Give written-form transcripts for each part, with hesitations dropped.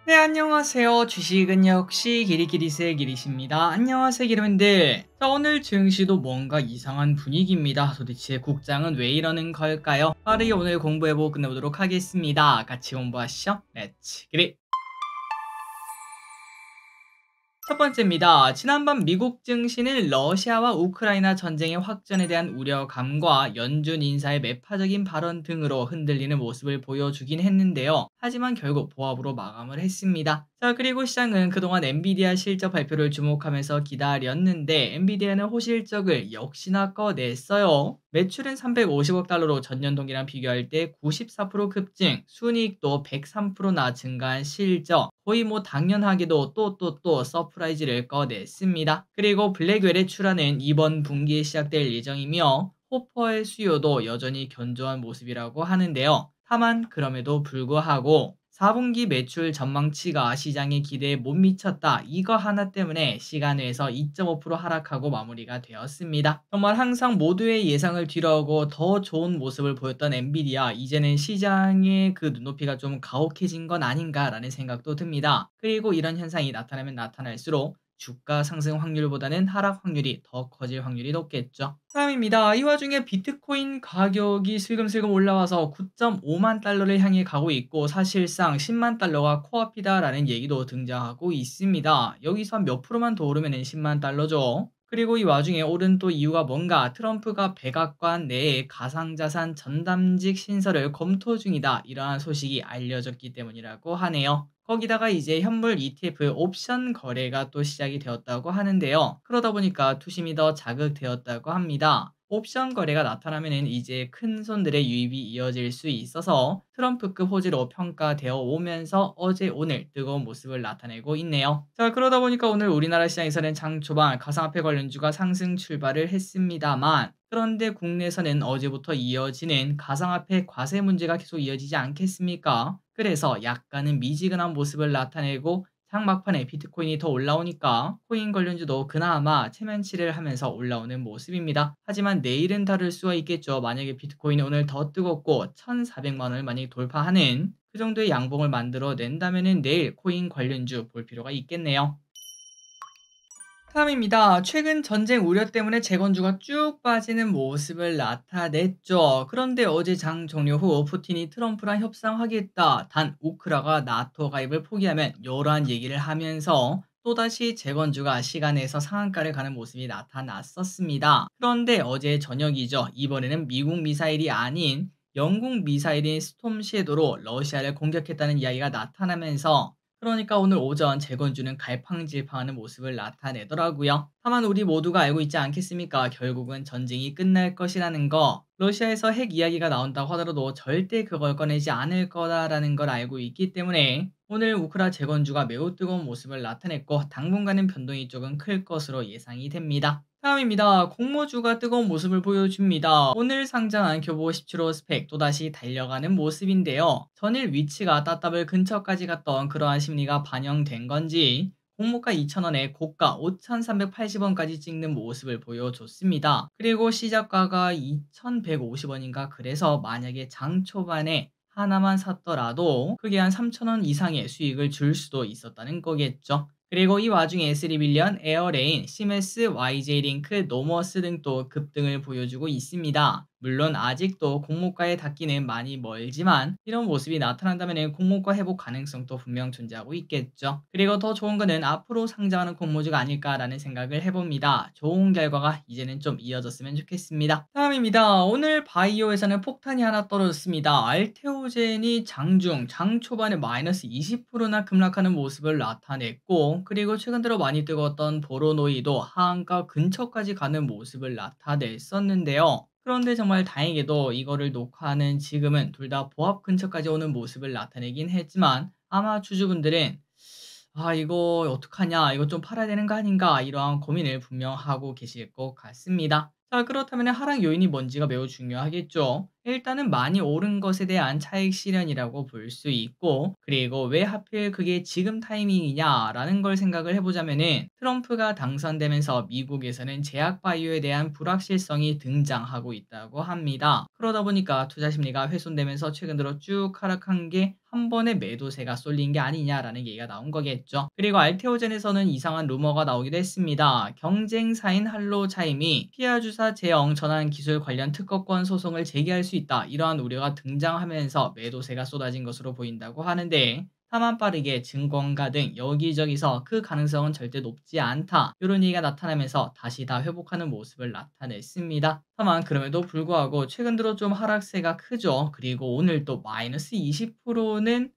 네, 안녕하세요. 주식은 역시 기리기리스의 기리십니다. 안녕하세요, 기리분들. 자, 오늘 증시도 뭔가 이상한 분위기입니다. 도대체 국장은 왜 이러는 걸까요? 빠르게 오늘 공부해보고 끝내보도록 하겠습니다. 같이 공부하시죠. 렛츠 기리! 첫 번째입니다. 지난밤 미국 증시는 러시아와 우크라이나 전쟁의 확전에 대한 우려감과 연준 인사의 매파적인 발언 등으로 흔들리는 모습을 보여주긴 했는데요. 하지만 결국 보합으로 마감을 했습니다. 자, 그리고 시장은 그동안 엔비디아 실적 발표를 주목하면서 기다렸는데 엔비디아는 호실적을 역시나 꺼냈어요. 매출은 350억 달러로 전년 동기랑 비교할 때 94% 급증, 순이익도 103%나 증가한 실적, 거의 당연하게도 또 서프라이즈를 꺼냈습니다. 그리고 블랙웰의 출하는 이번 분기에 시작될 예정이며 호퍼의 수요도 여전히 견조한 모습이라고 하는데요. 다만 그럼에도 불구하고 4분기 매출 전망치가 시장의 기대에 못 미쳤다. 이거 하나 때문에 시간외에서 2.5% 하락하고 마무리가 되었습니다. 정말 항상 모두의 예상을 뒤로하고 더 좋은 모습을 보였던 엔비디아, 이제는 시장의 그 눈높이가 좀 가혹해진 건 아닌가라는 생각도 듭니다. 그리고 이런 현상이 나타나면 나타날수록 주가 상승 확률보다는 하락 확률이 더 커질 확률이 높겠죠. 다음입니다. 이 와중에 비트코인 가격이 슬금슬금 올라와서 9.5만 달러를 향해 가고 있고 사실상 10만 달러가 코앞이다라는 얘기도 등장하고 있습니다. 여기서 몇 프로만 더 오르면 10만 달러죠. 그리고 이 와중에 오른 또 이유가 뭔가 트럼프가 백악관 내에 가상자산 전담직 신설을 검토 중이다. 이러한 소식이 알려졌기 때문이라고 하네요. 거기다가 이제 현물 ETF 옵션 거래가 또 시작이 되었다고 하는데요. 그러다 보니까 투심이 더 자극되었다고 합니다. 옵션 거래가 나타나면은 이제 큰 손들의 유입이 이어질 수 있어서 트럼프급 호재로 평가되어 오면서 어제 오늘 뜨거운 모습을 나타내고 있네요. 자, 그러다 보니까 오늘 우리나라 시장에서는 장 초반 가상화폐 관련주가 상승 출발을 했습니다만 그런데 국내에서는 어제부터 이어지는 가상화폐 과세 문제가 계속 이어지지 않겠습니까? 그래서 약간은 미지근한 모습을 나타내고 장 막판에 비트코인이 더 올라오니까 코인 관련주도 그나마 체면치를 하면서 올라오는 모습입니다. 하지만 내일은 다를 수가 있겠죠. 만약에 비트코인이 오늘 더 뜨겁고 1,400만 원을 만약에 돌파하는 그 정도의 양봉을 만들어 낸다면은 내일 코인 관련주 볼 필요가 있겠네요. 다음입니다. 최근 전쟁 우려 때문에 재건주가 쭉 빠지는 모습을 나타냈죠. 그런데 어제 장 종료 후 푸틴이 트럼프랑 협상하겠다. 단 우크라가 나토 가입을 포기하면 이러한 얘기를 하면서 또다시 재건주가 시간에서 상한가를 가는 모습이 나타났었습니다. 그런데 어제 저녁이죠. 이번에는 미국 미사일이 아닌 영국 미사일인 스톰 섀도로 러시아를 공격했다는 이야기가 나타나면서 그러니까 오늘 오전 재건주는 갈팡질팡하는 모습을 나타내더라고요. 다만 우리 모두가 알고 있지 않겠습니까? 결국은 전쟁이 끝날 것이라는 거. 러시아에서 핵 이야기가 나온다고 하더라도 절대 그걸 꺼내지 않을 거다라는 걸 알고 있기 때문에 오늘 우크라 재건주가 매우 뜨거운 모습을 나타냈고 당분간은 변동이 조금 클 것으로 예상이 됩니다. 다음입니다. 공모주가 뜨거운 모습을 보여줍니다. 오늘 상장한 교보 17호 스펙 또다시 달려가는 모습인데요. 전일 위치가 따따블 근처까지 갔던 그러한 심리가 반영된 건지 공모가 2,000원에 고가 5,380원까지 찍는 모습을 보여줬습니다. 그리고 시작가가 2,150원인가 그래서 만약에 장 초반에 하나만 샀더라도 그게 한 3,000원 이상의 수익을 줄 수도 있었다는 거겠죠. 그리고 이 와중에 스리빌리언, 에어레인, 시메스, YJ링크, 노머스 등 또 급등을 보여주고 있습니다. 물론 아직도 공모가에 닿기는 많이 멀지만 이런 모습이 나타난다면 공모가 회복 가능성도 분명 존재하고 있겠죠. 그리고 더 좋은 거는 앞으로 상장하는 공모주가 아닐까라는 생각을 해봅니다. 좋은 결과가 이제는 좀 이어졌으면 좋겠습니다. 다음입니다. 오늘 바이오에서는 폭탄이 하나 떨어졌습니다. 알테오젠이 장 초반에 마이너스 20%나 급락하는 모습을 나타냈고 그리고 최근 들어 많이 뜨거웠던 보로노이도 하한가 근처까지 가는 모습을 나타냈었는데요. 그런데 정말 다행히도 이거를 녹화하는 지금은 둘 다 보합 근처까지 오는 모습을 나타내긴 했지만 아마 주주분들은 이거 어떡하냐, 이거 좀 팔아야 되는 거 아닌가 이러한 고민을 분명 하고 계실 것 같습니다. 자, 그렇다면 하락 요인이 뭔지가 매우 중요하겠죠. 일단은 많이 오른 것에 대한 차익 실현이라고 볼 수 있고, 그리고 왜 하필 그게 지금 타이밍이냐라는 걸 생각을 해보자면은 트럼프가 당선되면서 미국에서는 제약 바이오에 대한 불확실성이 등장하고 있다고 합니다. 그러다 보니까 투자 심리가 훼손되면서 최근 들어 쭉 하락한 게 한 번에 매도세가 쏠린 게 아니냐라는 얘기가 나온 거겠죠. 그리고 알테오젠에서는 이상한 루머가 나오기도 했습니다. 경쟁사인 할로차임이 피하 주사 제형 전환 기술 관련 특허권 소송을 제기할 수 있다, 이러한 우려가 등장하면서 매도세가 쏟아진 것으로 보인다고 하는데, 다만 빠르게 증권가 등 여기저기서 그 가능성은 절대 높지 않다, 이런 얘기가 나타나면서 다시 다 회복하는 모습을 나타냈습니다. 다만 그럼에도 불구하고 최근 들어 좀 하락세가 크죠. 그리고 오늘 또 마이너스 20%는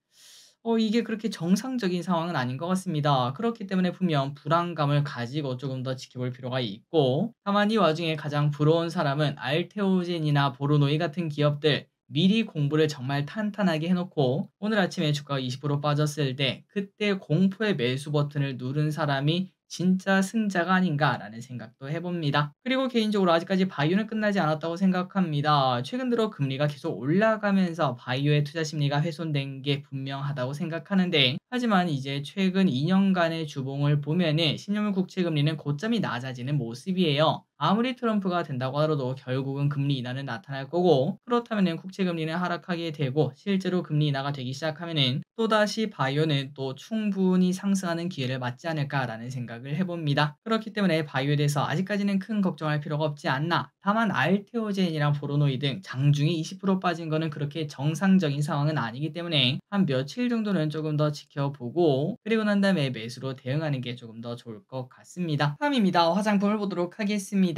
이게 그렇게 정상적인 상황은 아닌 것 같습니다. 그렇기 때문에 분명 불안감을 가지고 조금 더 지켜볼 필요가 있고, 다만 이 와중에 가장 부러운 사람은 알테오젠이나 보로노이 같은 기업들, 미리 공부를 정말 탄탄하게 해놓고 오늘 아침에 주가가 20% 빠졌을 때 그때 공포의 매수 버튼을 누른 사람이 진짜 승자가 아닌가라는 생각도 해봅니다. 그리고 개인적으로 아직까지 바이오는 끝나지 않았다고 생각합니다. 최근 들어 금리가 계속 올라가면서 바이오의 투자 심리가 훼손된 게 분명하다고 생각하는데, 하지만 이제 최근 2년간의 주봉을 보면은 10년물 국채 금리는 고점이 낮아지는 모습이에요. 아무리 트럼프가 된다고 하더라도 결국은 금리 인하는 나타날 거고, 그렇다면은 국채 금리는 하락하게 되고 실제로 금리 인하가 되기 시작하면은 또다시 바이오는 또 충분히 상승하는 기회를 맞지 않을까라는 생각을 해봅니다. 그렇기 때문에 바이오에 대해서 아직까지는 큰 걱정할 필요가 없지 않나. 다만 알테오젠이랑 보로노이 등 장중에 20% 빠진 거는 그렇게 정상적인 상황은 아니기 때문에 한 며칠 정도는 조금 더 지켜보고, 그리고 난 다음에 매수로 대응하는 게 조금 더 좋을 것 같습니다. 다음입니다. 화장품을 보도록 하겠습니다.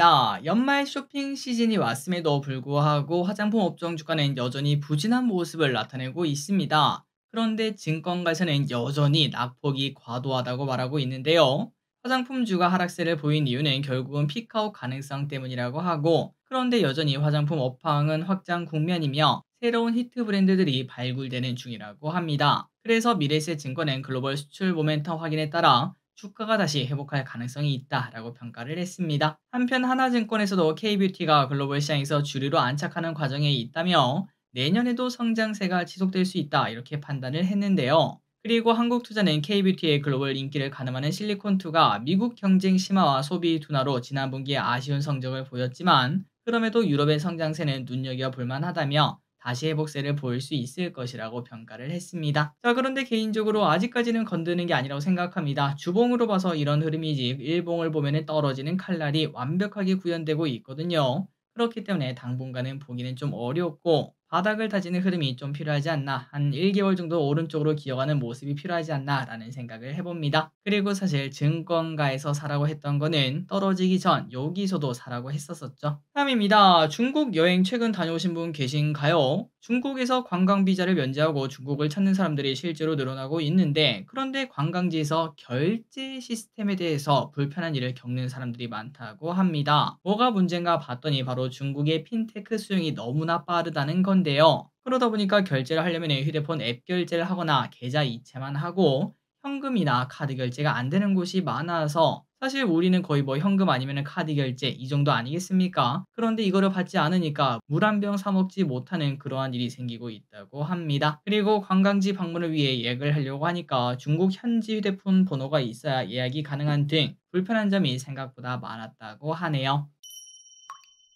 연말 쇼핑 시즌이 왔음에도 불구하고 화장품 업종 주가는 여전히 부진한 모습을 나타내고 있습니다. 그런데 증권가에서는 여전히 낙폭이 과도하다고 말하고 있는데요. 화장품주가 하락세를 보인 이유는 결국은 피크아웃 가능성 때문이라고 하고, 그런데 여전히 화장품 업황은 확장 국면이며 새로운 히트 브랜드들이 발굴되는 중이라고 합니다. 그래서 미래에셋증권은 글로벌 수출 모멘텀 확인에 따라 주가가 다시 회복할 가능성이 있다라고 평가를 했습니다. 한편 하나증권에서도 K뷰티가 글로벌 시장에서 주류로 안착하는 과정에 있다며 내년에도 성장세가 지속될 수 있다, 이렇게 판단을 했는데요. 그리고 한국투자는 K뷰티의 글로벌 인기를 가늠하는 실리콘2가 미국 경쟁 심화와 소비 둔화로 지난 분기에 아쉬운 성적을 보였지만, 그럼에도 유럽의 성장세는 눈여겨볼 만하다며 다시 회복세를 보일 수 있을 것이라고 평가를 했습니다. 자, 그런데 개인적으로 아직까지는 건드는 게 아니라고 생각합니다. 주봉으로 봐서 이런 흐름이지 일봉을 보면 떨어지는 칼날이 완벽하게 구현되고 있거든요. 그렇기 때문에 당분간은 보기는 좀 어렵고 바닥을 다지는 흐름이 좀 필요하지 않나, 한 1개월 정도 오른쪽으로 기어가는 모습이 필요하지 않나 라는 생각을 해봅니다. 그리고 사실 증권가에서 사라고 했던 거는 떨어지기 전 여기서도 사라고 했었었죠. 다음입니다. 중국 여행 최근 다녀오신 분 계신가요? 중국에서 관광 비자를 면제하고 중국을 찾는 사람들이 실제로 늘어나고 있는데, 그런데 관광지에서 결제 시스템에 대해서 불편한 일을 겪는 사람들이 많다고 합니다. 뭐가 문제인가 봤더니 바로 중국의 핀테크 수용이 너무나 빠르다는 건데요. 그러다 보니까 결제를 하려면 휴대폰 앱 결제를 하거나 계좌 이체만 하고 현금이나 카드 결제가 안 되는 곳이 많아서, 사실 우리는 거의 뭐 현금 아니면 카드 결제 이 정도 아니겠습니까? 그런데 이거를 받지 않으니까 물 한 병 사 먹지 못하는 그러한 일이 생기고 있다고 합니다. 그리고 관광지 방문을 위해 예약을 하려고 하니까 중국 현지 휴대폰 번호가 있어야 예약이 가능한 등 불편한 점이 생각보다 많았다고 하네요.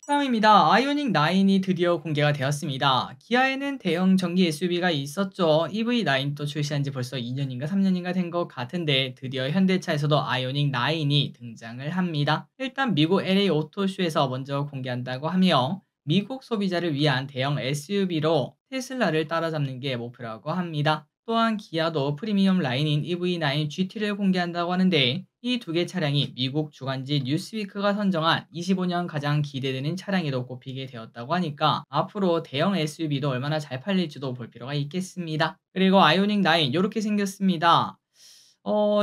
다음입니다. 아이오닉 9이 드디어 공개가 되었습니다. 기아에는 대형 전기 SUV가 있었죠. EV9도 출시한 지 벌써 2년인가 3년인가 된 것 같은데 드디어 현대차에서도 아이오닉 9이 등장을 합니다. 일단 미국 LA 오토쇼에서 먼저 공개한다고 하며 미국 소비자를 위한 대형 SUV로 테슬라를 따라잡는 게 목표라고 합니다. 또한 기아도 프리미엄 라인인 EV9 GT를 공개한다고 하는데, 이 두 개 차량이 미국 주간지 뉴스위크가 선정한 25년 가장 기대되는 차량에도 꼽히게 되었다고 하니까 앞으로 대형 SUV도 얼마나 잘 팔릴지도 볼 필요가 있겠습니다. 그리고 아이오닉 9 이렇게 생겼습니다.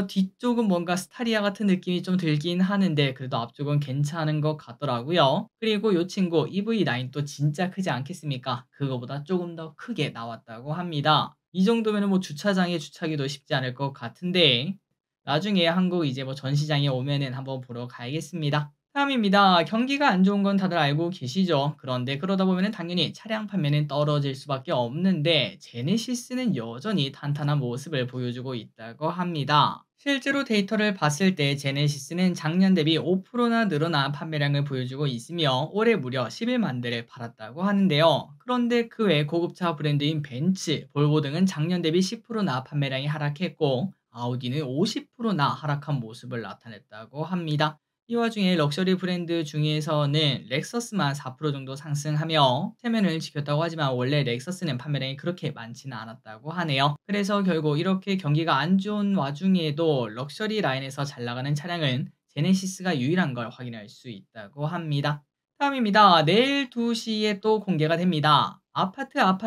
뒤쪽은 뭔가 스타리아 같은 느낌이 좀 들긴 하는데 그래도 앞쪽은 괜찮은 것 같더라고요. 그리고 이 친구 EV9도 진짜 크지 않겠습니까? 그거보다 조금 더 크게 나왔다고 합니다. 이 정도면 뭐 주차장에 주차하기도 쉽지 않을 것 같은데 나중에 한국 이제 뭐 전시장에 오면은 한번 보러 가야겠습니다. 다음입니다. 경기가 안 좋은 건 다들 알고 계시죠? 그런데 그러다 보면 당연히 차량 판매는 떨어질 수밖에 없는데 제네시스는 여전히 탄탄한 모습을 보여주고 있다고 합니다. 실제로 데이터를 봤을 때 제네시스는 작년 대비 5%나 늘어난 판매량을 보여주고 있으며 올해 무려 11만 대를 팔았다고 하는데요. 그런데 그 외 고급차 브랜드인 벤츠, 볼보 등은 작년 대비 10%나 판매량이 하락했고 아우디는 50%나 하락한 모습을 나타냈다고 합니다. 이 와중에 럭셔리 브랜드 중에서는 렉서스만 4% 정도 상승하며 체면을 지켰다고 하지만 원래 렉서스는 판매량이 그렇게 많지는 않았다고 하네요. 그래서 결국 이렇게 경기가 안 좋은 와중에도 럭셔리 라인에서 잘 나가는 차량은 제네시스가 유일한 걸 확인할 수 있다고 합니다. 다음입니다. 내일 2시에 또 공개가 됩니다. 아파트로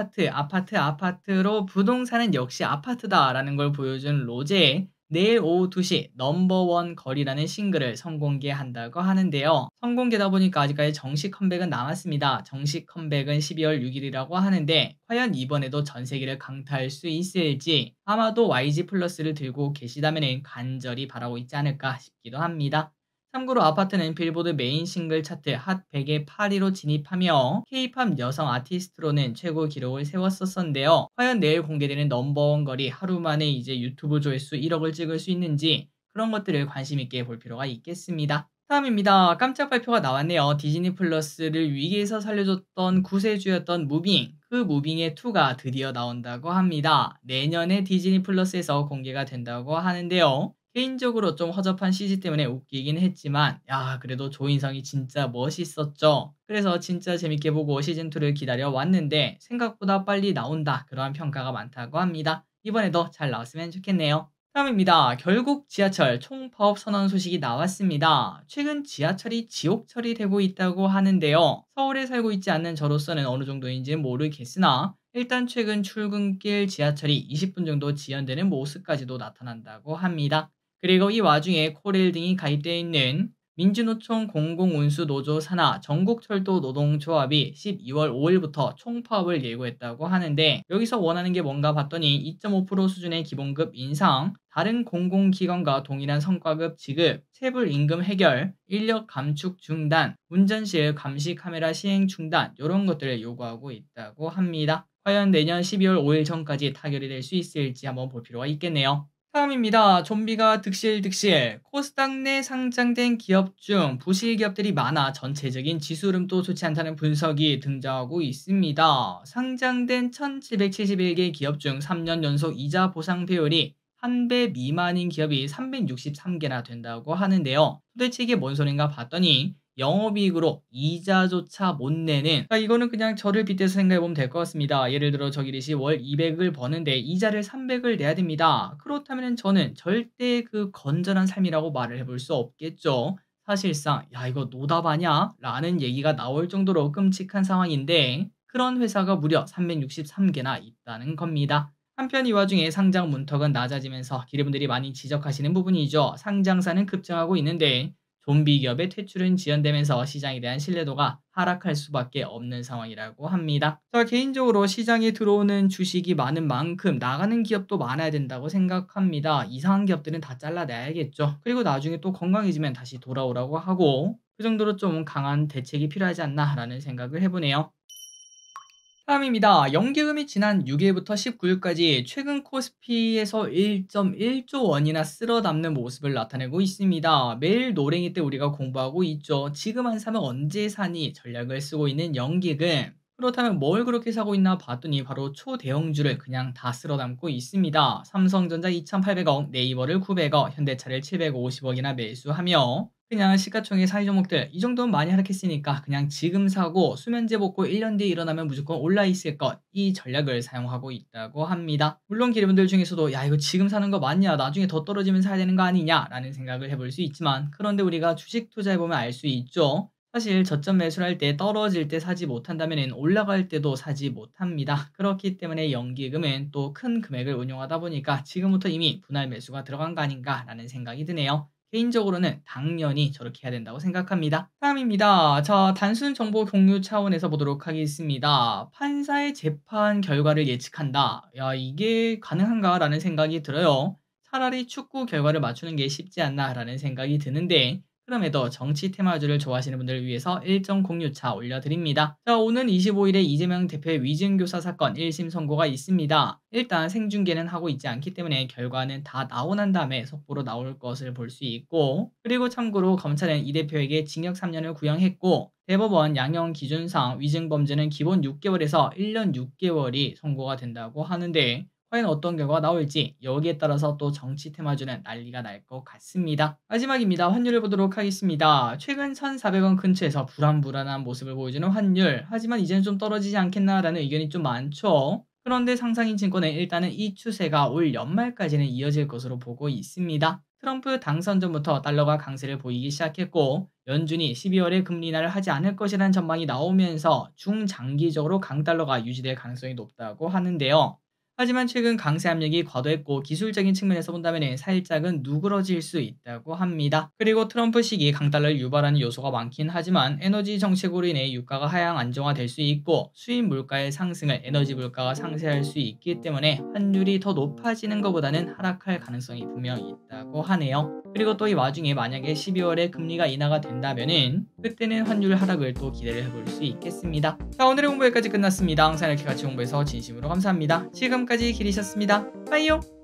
부동산은 역시 아파트다라는 걸 보여준 로제의 내일 오후 2시 넘버원 거리라는 싱글을 선공개한다고 하는데요. 선공개다 보니까 아직까지 정식 컴백은 남았습니다. 정식 컴백은 12월 6일이라고 하는데 과연 이번에도 전 세계를 강타할 수 있을지 아마도 YG 플러스를 들고 계시다면 간절히 바라고 있지 않을까 싶기도 합니다. 참고로 아파트는 빌보드 메인 싱글 차트 핫 100에 8위로 진입하며 K-팝 여성 아티스트로는 최고 기록을 세웠었는데요. 과연 내일 공개되는 넘버원 거리 하루 만에 이제 유튜브 조회수 1억을 찍을 수 있는지 그런 것들을 관심 있게 볼 필요가 있겠습니다. 다음입니다. 깜짝 발표가 나왔네요. 디즈니 플러스를 위기에서 살려줬던 구세주였던 무빙, 그 무빙의 2가 드디어 나온다고 합니다. 내년에 디즈니 플러스에서 공개가 된다고 하는데요. 개인적으로 좀 허접한 CG 때문에 웃기긴 했지만 그래도 조인성이 진짜 멋있었죠. 그래서 진짜 재밌게 보고 시즌2를 기다려 왔는데 생각보다 빨리 나온다 그러한 평가가 많다고 합니다. 이번에도 잘 나왔으면 좋겠네요. 다음입니다. 결국 지하철 총파업 선언 소식이 나왔습니다. 최근 지하철이 지옥 처리되고 있다고 하는데요. 서울에 살고 있지 않는 저로서는 어느 정도인지 모르겠으나 일단 최근 출근길 지하철이 20분 정도 지연되는 모습까지도 나타난다고 합니다. 그리고 이 와중에 코레일 등이 가입되어 있는 민주노총 공공운수노조 산하 전국철도 노동조합이 12월 5일부터 총파업을 예고했다고 하는데 여기서 원하는 게 뭔가 봤더니 2.5% 수준의 기본급 인상, 다른 공공기관과 동일한 성과급 지급, 체불 임금 해결, 인력 감축 중단, 운전실 감시 카메라 시행 중단 이런 것들을 요구하고 있다고 합니다. 과연 내년 12월 5일 전까지 타결이 될 수 있을지 한번 볼 필요가 있겠네요. 다음입니다. 좀비가 득실득실. 코스닥 내 상장된 기업 중 부실 기업들이 많아 전체적인 지수 흐름도 좋지 않다는 분석이 등장하고 있습니다. 상장된 1771개 기업 중 3년 연속 이자 보상 배율이 1배 미만인 기업이 363개나 된다고 하는데요. 도대체 이게 뭔 소린가 봤더니 영업이익으로 이자조차 못 내는 이거는 그냥 저를 빗대서 생각해보면 될 것 같습니다. 예를 들어 저기리시 월 200을 버는데 이자를 300을 내야 됩니다. 그렇다면 저는 절대 그 건전한 삶이라고 말을 해볼 수 없겠죠. 사실상 이거 노답 아냐? 라는 얘기가 나올 정도로 끔찍한 상황인데 그런 회사가 무려 363개나 있다는 겁니다. 한편 이 와중에 상장 문턱은 낮아지면서 기업분들이 많이 지적하시는 부분이죠. 상장사는 급증하고 있는데 좀비 기업의 퇴출은 지연되면서 시장에 대한 신뢰도가 하락할 수밖에 없는 상황이라고 합니다. 개인적으로 시장에 들어오는 주식이 많은 만큼 나가는 기업도 많아야 된다고 생각합니다. 이상한 기업들은 다 잘라내야겠죠. 그리고 나중에 또 건강해지면 다시 돌아오라고 하고 그 정도로 좀 강한 대책이 필요하지 않나라는 생각을 해보네요. 다음입니다. 연기금이 지난 6일부터 19일까지 최근 코스피에서 1.1조 원이나 쓸어 담는 모습을 나타내고 있습니다. 매일 노랭이 때 우리가 공부하고 있죠. 지금 안 사면 언제 사니 전략을 쓰고 있는 연기금. 그렇다면 뭘 그렇게 사고 있나 봤더니 바로 초대형주를 그냥 다 쓸어 담고 있습니다. 삼성전자 2,800억, 네이버를 900억, 현대차를 750억이나 매수하며 그냥 시가총액 상위 종목들 이 정도는 많이 하락했으니까 그냥 지금 사고 수면제 먹고 1년 뒤에 일어나면 무조건 올라 있을 것 이 전략을 사용하고 있다고 합니다. 물론 기업분들 중에서도 이거 지금 사는 거 맞냐 나중에 더 떨어지면 사야 되는 거 아니냐 라는 생각을 해볼 수 있지만 그런데 우리가 주식 투자해보면 알 수 있죠. 사실 저점 매수를 할 때 떨어질 때 사지 못한다면 올라갈 때도 사지 못합니다. 그렇기 때문에 연기금은 또 큰 금액을 운용하다 보니까 지금부터 이미 분할 매수가 들어간 거 아닌가 라는 생각이 드네요. 개인적으로는 당연히 저렇게 해야 된다고 생각합니다. 다음입니다. 자, 단순 정보 공유 차원에서 보도록 하겠습니다. 판사의 재판 결과를 예측한다. 이게 가능한가라는 생각이 들어요. 차라리 축구 결과를 맞추는 게 쉽지 않나라는 생각이 드는데 그럼에도 정치 테마주를 좋아하시는 분들을 위해서 일정 공유차 올려드립니다. 자, 오는 25일에 이재명 대표의 위증교사 사건 1심 선고가 있습니다. 일단 생중계는 하고 있지 않기 때문에 결과는 다 나오고 난 다음에 속보로 나올 것을 볼 수 있고, 그리고 참고로 검찰은 이 대표에게 징역 3년을 구형했고, 대법원 양형 기준상 위증 범죄는 기본 6개월에서 1년 6개월이 선고가 된다고 하는데, 과연 어떤 결과가 나올지 여기에 따라서 또 정치 테마주는 난리가 날 것 같습니다. 마지막입니다. 환율을 보도록 하겠습니다. 최근 1,400원 근처에서 불안불안한 모습을 보여주는 환율. 하지만 이제는 좀 떨어지지 않겠나라는 의견이 좀 많죠. 그런데 상상인 증권은 일단은 이 추세가 올 연말까지는 이어질 것으로 보고 있습니다. 트럼프 당선 전부터 달러가 강세를 보이기 시작했고, 연준이 12월에 금리 인하를 하지 않을 것이라는 전망이 나오면서 중장기적으로 강달러가 유지될 가능성이 높다고 하는데요. 하지만 최근 강세 압력이 과도했고 기술적인 측면에서 본다면 살짝은 누그러질 수 있다고 합니다. 그리고 트럼프 시기 강달러를 유발하는 요소가 많긴 하지만 에너지 정책으로 인해 유가가 하향 안정화될 수 있고 수입 물가의 상승을 에너지 물가가 상쇄할 수 있기 때문에 환율이 더 높아지는 것보다는 하락할 가능성이 분명히 있다고 하네요. 그리고 또 이 와중에 만약에 12월에 금리가 인하가 된다면은 그때는 환율 하락을 또 기대를 해볼 수 있겠습니다. 자, 오늘의 공부 여기까지 끝났습니다. 항상 이렇게 같이 공부해서 진심으로 감사합니다. 지금까지 길이셨습니다. 빠이요.